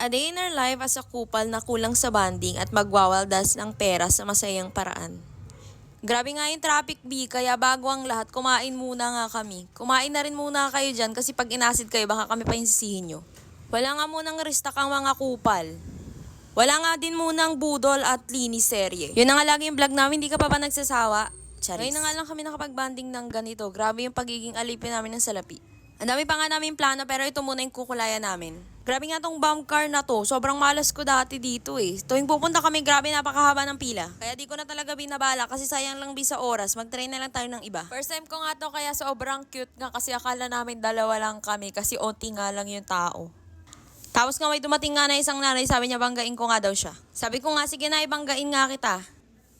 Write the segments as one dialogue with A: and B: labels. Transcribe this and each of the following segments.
A: A day in our life as a couple na kulang sa bonding at magwawaldas ng pera sa masayang paraan. Grabe nga yung traffic B, kaya bago ang lahat, kumain muna nga kami. Kumain na rin muna kayo dyan kasi pag inasid kayo, baka kami pa yung sisihin nyo. Wala nga munang restak ang mga kupal. Wala nga din munang budol at linis serye. Yun na nga lagi yung vlog namin, hindi ka pa ba nagsasawa? Charis. Ngayon na nga lang kami nakapag-banding ng ganito. Grabe yung pagiging alipin namin ng salapi. Ang dami pa nga namin plano pero ito muna yung kukulayan namin. Grabe nga tong bomb car na to. Sobrang malas ko dati dito eh. Tuwing pupunta kami, grabe napakahaba ng pila. Kaya di ko na talaga binabala kasi sayang lang sa oras. Mag-try na lang tayo ng iba. First time ko nga to kaya sobrang cute nga kasi akala namin dalawa lang kami kasi onti nga lang yung tao. Tapos nga may dumating nga na isang nanay, sabi niya banggain ko nga daw siya. Sabi ko nga, sige na, ibanggain nga kita.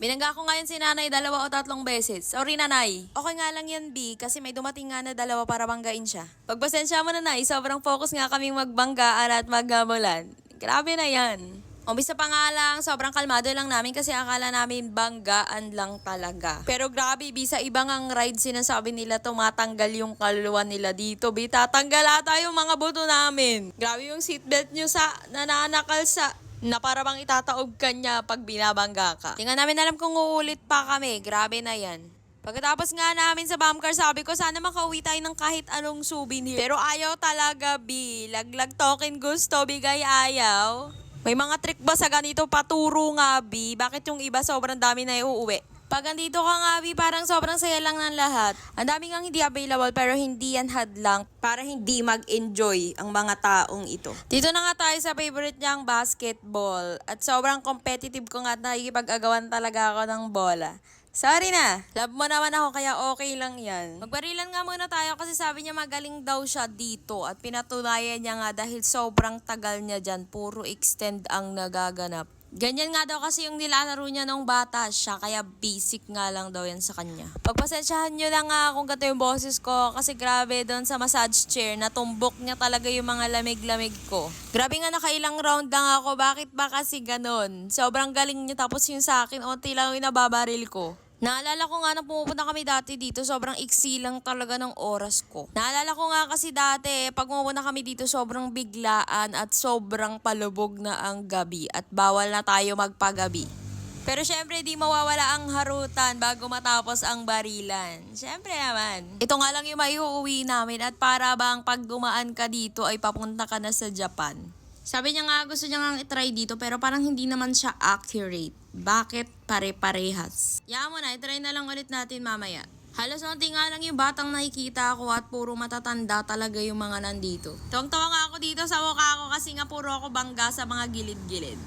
A: Binangga ko ngayon si nanay 2 o 3 beses. Sorry nanay. Okay nga lang yan B, kasi may dumating nga na 2 para banggain siya. Pagpasensya mo nanay, sobrang focus nga kaming magbanggaan at maggamulan. Grabe na yan. Umpisa pa nga lang, sobrang kalmado lang namin kasi akala namin banggaan lang talaga. Pero grabe, bisa ibang ang ride sinasabi nila tumatanggal yung kaluluwa nila dito. Tatanggal ata yung mga buto namin. Grabe yung seatbelt nyo sa nananakal sa na para bang itataob ka niya pag binabangga ka. Tingnan namin alam kung uulit pa kami. Grabe na yan. Pagkatapos nga namin sa bomb car, sabi ko sana makauwi tayo ng kahit anong souvenir. Pero ayaw talaga B. Laglag token gusto, bigay ayaw. May mga trick ba sa ganito? Paturo nga, B. Bakit yung iba sobrang dami na iuuwi? Pag andito ka nga, B, parang sobrang saya lang ng lahat. Ang dami nga hindi available pero hindi yan hadlang para hindi mag-enjoy ang mga taong ito. Dito na nga tayo sa favorite niyang basketball. At sobrang competitive ko nga at nakikipag-agawan talaga ako ng bola. Sorry na. Love mo naman ako kaya okay lang yan. Magbarilan nga muna tayo kasi sabi niya magaling daw siya dito at pinatunayan niya nga dahil sobrang tagal niya dyan. Puro extend ang nagaganap. Ganyan nga daw kasi yung nilalaro niya nung bata siya kaya basic nga lang daw yan sa kanya. Pagpasensyahan nyo lang nga kung gato yung boses ko kasi grabe doon sa massage chair natumbok niya talaga yung mga lamig-lamig ko. Grabe nga nakailang round lang ako, bakit ba kasi ganon? Sobrang galing niya tapos yung sa akin, onti lang yung nababaril ko. Naalala ko nga na pumupunta kami dati dito, sobrang iksi lang talaga ng oras ko. Naalala ko nga kasi dati, pag pumupunta kami dito, sobrang biglaan at sobrang palubog na ang gabi at bawal na tayo magpagabi. Pero syempre, di mawawala ang harutan bago matapos ang barilan. Syempre naman. Ito nga lang yung maiuwi namin at para bang pag dumaan ka dito ay papunta ka na sa Japan. Sabi niya nga gusto niya nga itry dito pero parang hindi naman siya accurate. Bakit pare-parehas? Yaman mo na, itry na lang ulit natin mamaya. Halos onti nga lang yung batang nakikita ko at puro matatanda talaga yung mga nandito. Tuwang-tuwa nga ako dito sa mukha ko kasi nga puro ako bangga sa mga gilid-gilid.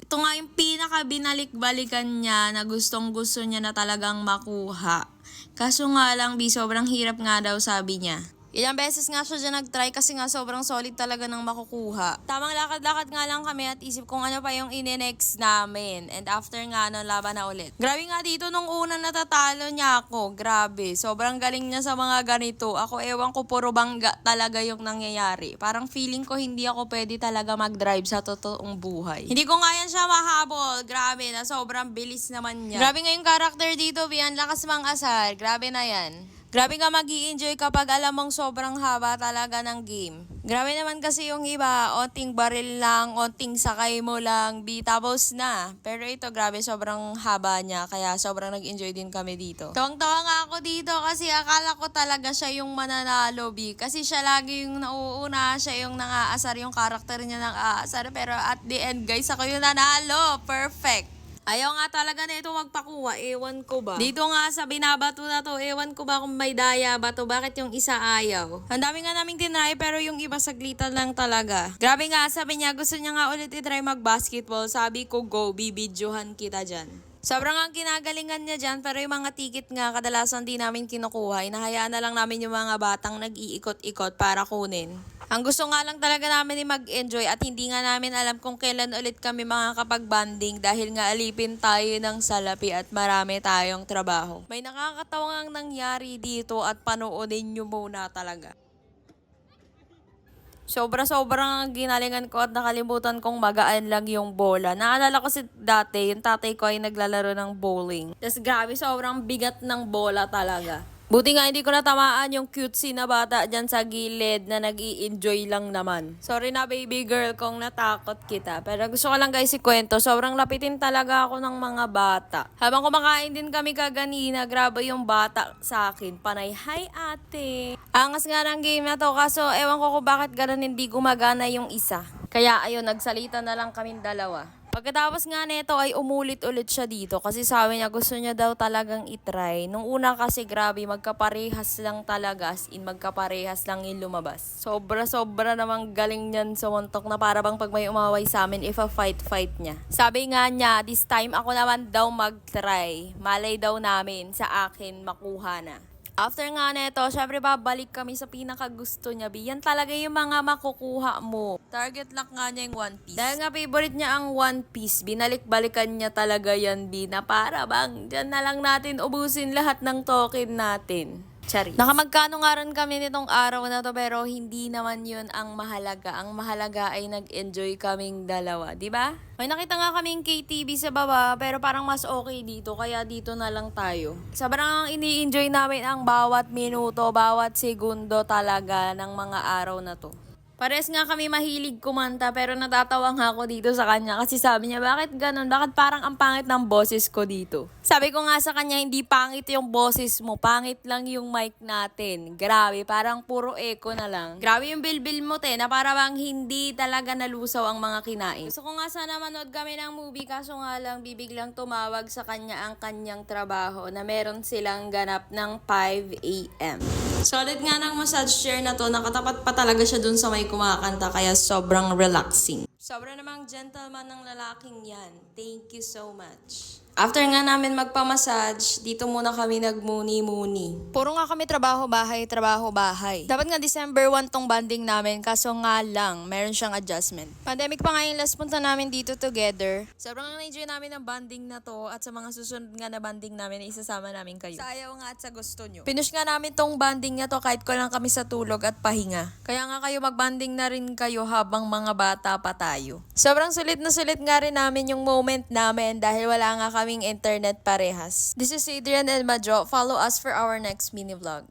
A: Ito nga yung pinaka-binalik-balikan niya na gustong-gusto niya na talagang makuha. Kaso nga lang, sobrang hirap nga daw sabi niya. Ilang beses nga siya dyan nag-try kasi nga sobrang solid talaga ng makukuha. Tamang lakad-lakad nga lang kami at isip kung ano pa yung ine-next namin. And after nga, laban na ulit. Grabe nga dito nung una natatalo niya ako. Grabe, sobrang galing niya sa mga ganito. Ako ewan ko puro bangga talaga yung nangyayari. Parang feeling ko hindi ako pwede talaga mag-drive sa totoong buhay. Hindi ko nga yan siya mahabol. Grabe na sobrang bilis naman niya. Grabe nga yung karakter dito, Bian. Lakas mang asar. Grabe na yan. Grabe nga mag-i-enjoy kapag alam mong sobrang haba talaga ng game. Grabe naman kasi yung iba, onting baril lang, onting sakay mo lang, tapos na. Pero ito, grabe, sobrang haba niya, kaya sobrang nag-enjoy din kami dito. Tawang-tawa nga ako dito kasi akala ko talaga siya yung mananalo, kasi siya lagi yung nauuna, siya yung nang-aasar, yung karakter niya nang-aasar. Pero at the end, guys, ako yung nanalo. Perfect. Ayaw nga talaga na ito magpakuha, ewan ko ba. Dito nga sa binabato na to, ewan ko ba kung may daya ba to, bakit yung isa ayaw. Ang dami nga naming tinry pero yung iba saglitan lang talaga. Grabe nga, sabi niya gusto niya nga ulit itry mag-basketball, sabi ko go, bibidyohan kita dyan. Sobrang ang kinagalingan niya dyan pero yung mga ticket nga kadalasan di namin kinukuha, inahayaan na lang namin yung mga batang nag-iikot-ikot para kunin. Ang gusto nga lang talaga namin ay mag-enjoy at hindi nga namin alam kung kailan ulit kami makakapag-banding dahil nga alipin tayo ng salapi at marami tayong trabaho. May nakakatawang nangyari dito at panoorin nyo muna talaga. Sobra-sobrang ginalingan ko at nakalimutan kong magaan lang yung bola. Naalala ko dati, yung tatay ko ay naglalaro ng bowling. Tapos grabe, sobrang bigat ng bola talaga. Buti nga hindi ko natamaan yung cutesy na bata dyan sa gilid na nag-i-enjoy lang naman. Sorry na baby girl kung natakot kita. Pero gusto ko lang guys ikwento, sobrang lapitin talaga ako ng mga bata. Habang kumakain din kami kaganina, grabe yung bata sa akin. Panay, hi ate. Angas nga ng game na to, kaso ewan ko kung bakit ganun hindi gumagana yung isa. Kaya ayun, nagsalita na lang kaming dalawa. Pagkatapos nga nito ay umulit ulit siya dito kasi sabi niya gusto niya daw talagang itry. Nung una kasi grabe magkaparehas lang talaga, as in magkaparehas lang yung lumabas. Sobra namang galing niyan sa montok na para bang pag may umaway sa amin if a fight niya. Sabi nga niya, this time ako naman daw mag-try. Malay daw namin sa akin makuha na. After nga neto, syempre babalik kami sa pinakagusto niya, B. Yan talaga yung mga makukuha mo. Target lock nga niya yung One Piece. Dahil nga favorite niya ang One Piece, binalik-balikan niya talaga yan, B. Na para bang, dyan na lang natin ubusin lahat ng token natin. Chari. Nakamagkano nga rin kami nitong araw na to pero hindi naman yun ang mahalaga. Ang mahalaga ay nag-enjoy kaming dalawa, di ba? May nakita nga kaming KTV sa baba pero parang mas okay dito kaya dito na lang tayo. Sobrang ini-enjoy namin ang bawat minuto, bawat segundo talaga ng mga araw na to. Pares nga kami mahilig kumanta pero natatawa nga ako dito sa kanya kasi sabi niya, bakit ganun? Bakit parang ang pangit ng boses ko dito? Sabi ko nga sa kanya, hindi pangit yung boses mo, pangit lang yung mic natin. Grabe, parang puro echo na lang. Grabe yung bilbil mo na para bang hindi talaga nalusaw ang mga kinain. Gusto ko nga sana manood kami ng movie kaso nga lang bibiglang tumawag sa kanya ang kanyang trabaho na meron silang ganap ng 5 a.m. Solid nga ng massage chair na to, nakatapat pa talaga siya dun sa may kumakanta kaya sobrang relaxing. Sobrang namang gentleman ng lalaking yan. Thank you so much. After nga namin magpamassage, dito muna kami nagmuni-muni. Puro nga kami trabaho-bahay. Dapat nga December 1 tong banding namin, kaso nga lang, meron siyang adjustment. Pandemic pa nga yung last punta namin dito together. Sobrang na-enjoy namin ang banding na to at sa mga susunod nga na banding namin, isasama namin kayo. Sa ayaw nga at sa gusto nyo. Pinush nga namin tong banding na to kahit ko lang kami sa tulog at pahinga. Kaya nga kayo magbanding na rin kayo habang mga bata pa tayo. Sobrang sulit na sulit nga rin namin yung moment namin dahil wala nga kaming internet parehas. This is Adrian and Madjo. Follow us for our next mini vlog.